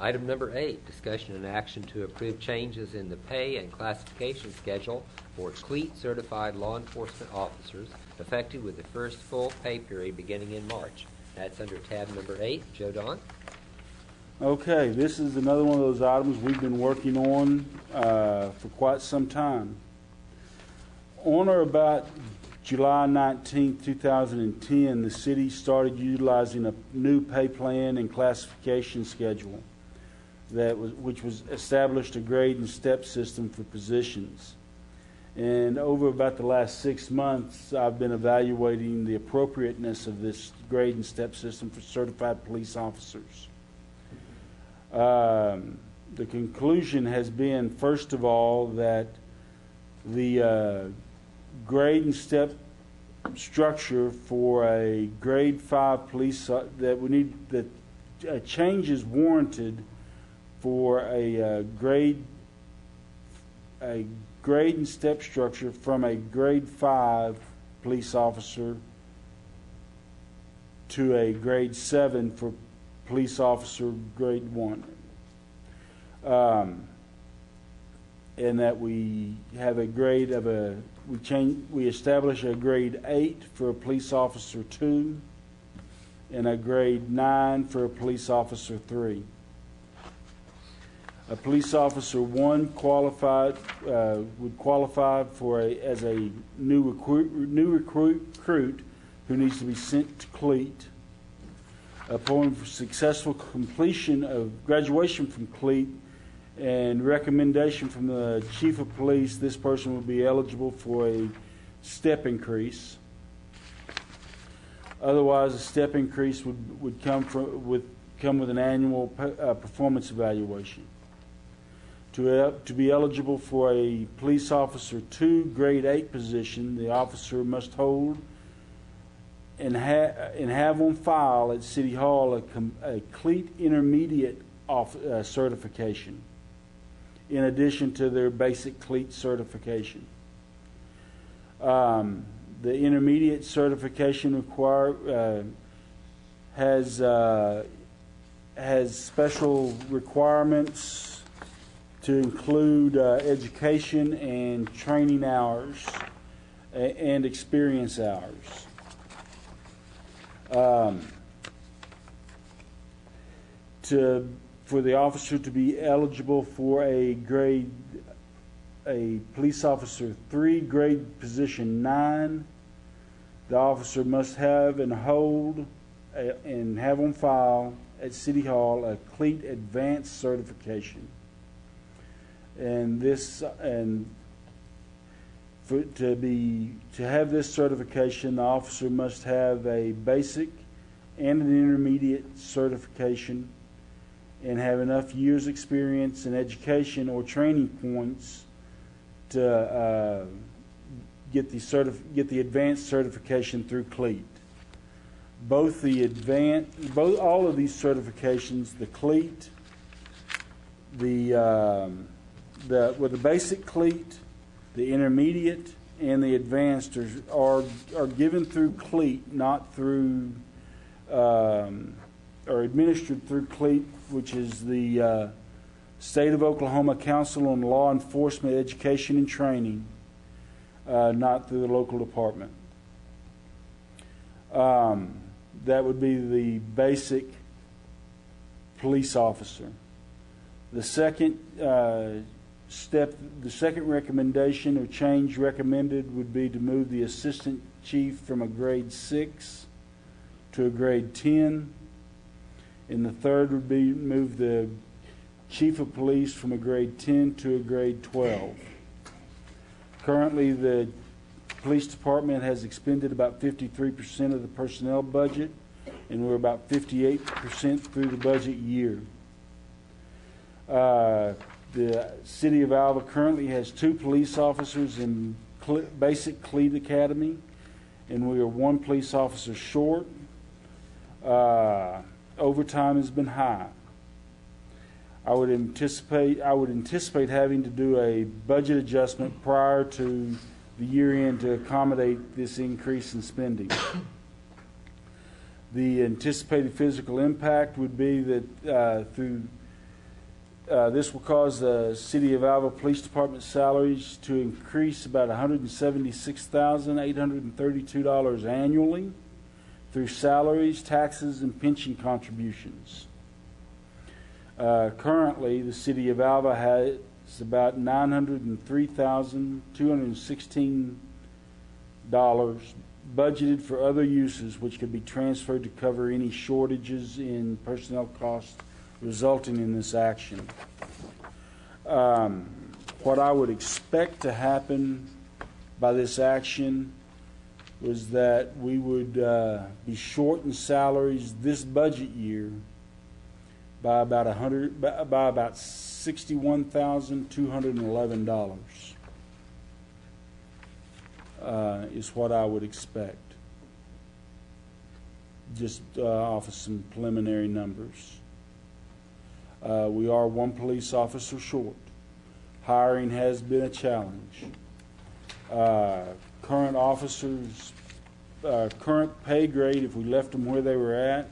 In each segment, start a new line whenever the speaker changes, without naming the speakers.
Item number 8, discussion and action to approve changes in the pay and classification schedule for CLEAT certified law enforcement officers effective with the first full pay period beginning in March. That's under tab number 8. Joe Don.
Okay, this is another one of those items we've been working on for quite some time. On or about July 19, 2010, the city started utilizing a new pay plan and classification schedule which was established a grade and step system for positions. And over about the last 6 months, I've been evaluating the appropriateness of this grade and step system for certified police officers. The conclusion has been, first of all, that the grade and step structure for a grade 5 police change is warranted for a grade and step structure from a grade 5 police officer to a grade 7 for police officer grade 1. And that we have a grade of we establish a grade 8 for a police officer 2 and a grade 9 for a police officer 3. A police officer 1 would qualify as a new recruit who needs to be sent to CLEAT. Upon successful completion of graduation from CLEAT and recommendation from the chief of police, this person will be eligible for a step increase. Otherwise, a step increase would come with an annual performance evaluation. To be eligible for a police officer 2 grade 8 position, the officer must hold and have on file at City Hall a CLEAT intermediate certification, in addition to their basic CLEAT certification. The intermediate certification has special requirements to include education and training hours and experience hours. For the officer to be eligible for a police officer 3 grade position 9, the officer must have and hold and have on file at City Hall a CLEAT advanced certification. And to have this certification, the officer must have a basic and an intermediate certification and have enough years experience in education or training points to get the advanced certification through CLEAT. All of these certifications, the CLEAT, with the basic CLEAT, the intermediate, and the advanced are given through CLEAT, not through or administered through CLEAT, which is the State of Oklahoma Council on Law Enforcement Education and Training, not through the local department. That would be the basic police officer. The second the second recommendation or change recommended would be to move the assistant chief from a grade 6 to a grade 10. And the third would be move the chief of police from a grade 10 to a grade 12. Currently, the police department has expended about 53% of the personnel budget, and we're about 58% through the budget year. The city of Alva currently has 2 police officers in basic CLEAT Academy, and we are 1 police officer short. Overtime has been high. I would anticipate having to do a budget adjustment prior to the year end to accommodate this increase in spending. The anticipated physical impact would be that through This will cause the City of Alva Police Department salaries to increase about $176,832 annually through salaries, taxes, and pension contributions. Currently, the City of Alva has about $903,216 budgeted for other uses, which could be transferred to cover any shortages in personnel costs resulting in this action. What I would expect to happen by this action was that we would be short in salaries this budget year by about $61,211 is what I would expect, just off of some preliminary numbers. We are one police officer short. Hiring has been a challenge. Current officers, current pay grade, if we left them where they were at,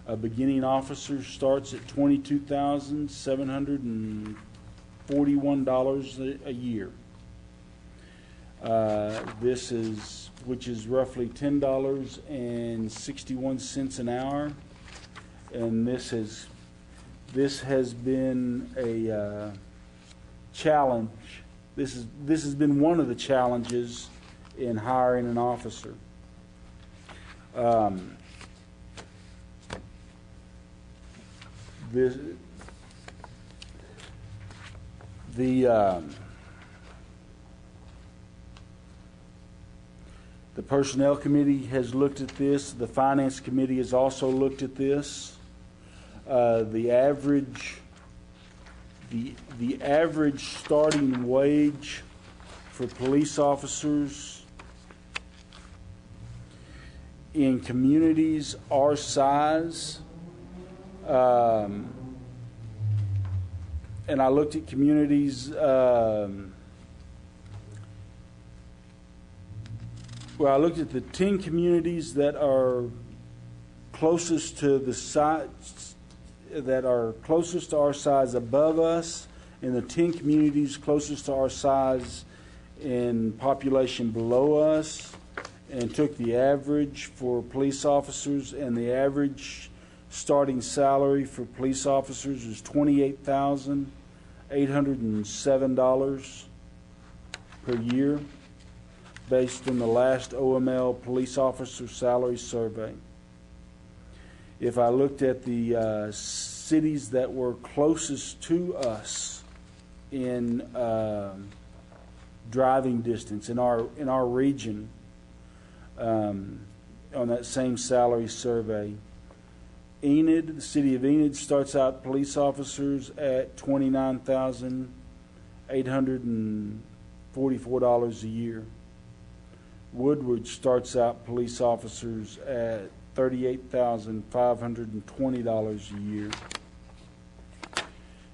a beginning officer starts at $22,741 a year. Which is roughly $10.61 an hour, and this has been a challenge. This has been one of the challenges in hiring an officer. The Personnel Committee has looked at this. The Finance Committee has also looked at this. The average starting wage for police officers in communities our size, and I looked at communities. Well, I looked at the 10 communities that are closest to the size, that are closest to our size above us, and the 10 communities closest to our size in population below us, and took the average for police officers, and the average starting salary for police officers is $28,807 per year, based on the last OML police officer salary survey. If I looked at the cities that were closest to us in driving distance in our region, on that same salary survey, Enid, the city of Enid, starts out police officers at $29,844 a year. Woodward starts out police officers at $38,520 a year.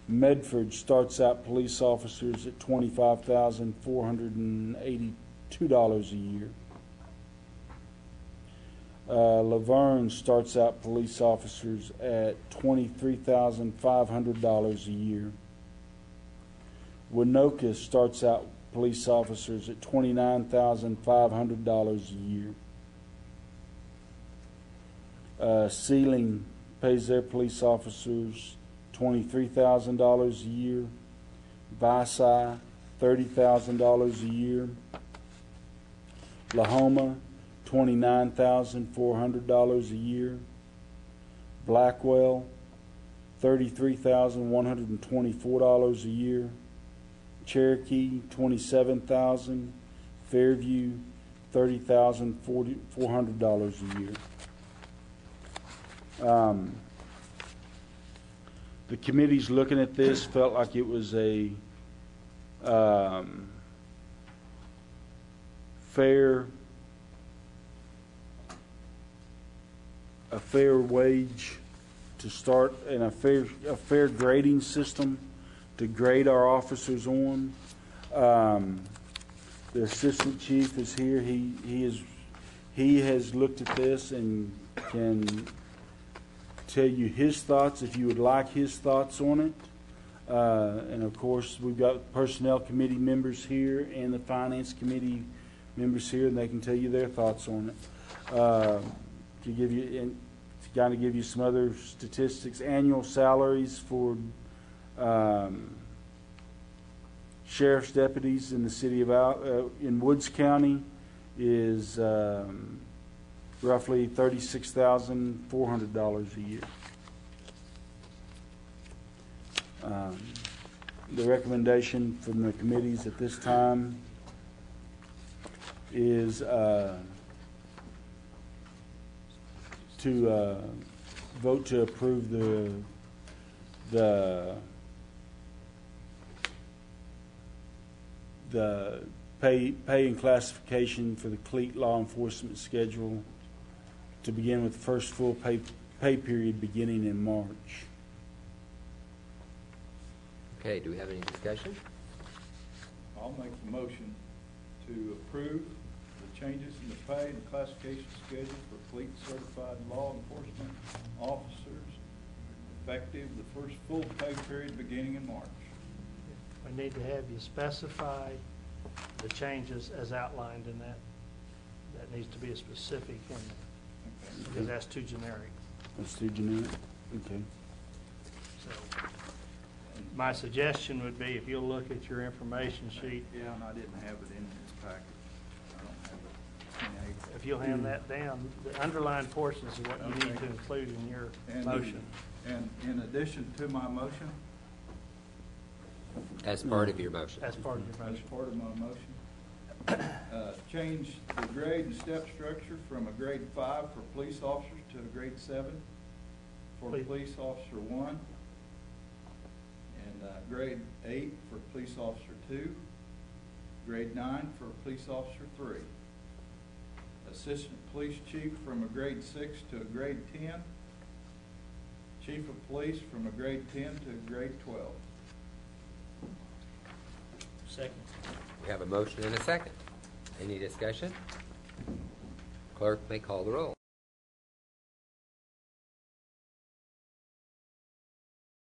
Medford starts out police officers at $25,482 a year. Laverne starts out police officers at $23,500 a year. Winoka starts out police officers at $29,500 a year. Sealing pays their police officers $23,000 a year. Visay, $30,000 a year. Lahoma, $29,400 a year. Blackwell, $33,124 a year. Cherokee, $27,000. Fairview, $30,400 a year. The committees looking at this felt like it was a fair wage to start, and a fair grading system to grade our officers on. The assistant chief is here. He has looked at this and can tell you his thoughts if you would like his thoughts on it. And of course, we've got personnel committee members here and the finance committee members here, and they can tell you their thoughts on it. To give you, and to kind of give you some other statistics, annual salaries for sheriff's deputies in the city of in Woods County is roughly $36,400 a year. The recommendation from the committees at this time is to vote to approve the pay and classification for the CLEAT law enforcement schedule to begin with the first full pay period beginning in March.
Okay, do we have any discussion?
I'll make the motion to approve the changes in the pay and classification schedule for fleet certified law enforcement officers effective the first full pay period beginning in March.
We need to have you specify the changes as outlined in that. That needs to be a specific in there, because that's too generic.
That's too generic? Okay.
So my suggestion would be, if you'll look at your information sheet,
Yeah, and I didn't have it in this packet. I don't have it.
if you'll hand that down, the underlined portions is what you need to include in your motion.
And in addition to my motion,
As part of your motion.
As part of your
as
motion.
part of my motion, change the grade and step structure from a grade 5 for police officers to a grade 7 for
Please.
police officer 1, and grade 8 for police officer 2, grade 9 for police officer 3. Assistant police chief from a grade 6 to a grade 10. Chief of police from a grade 10 to a grade 12.
Second.
We have a motion and a second. Any discussion? Clerk may call the roll.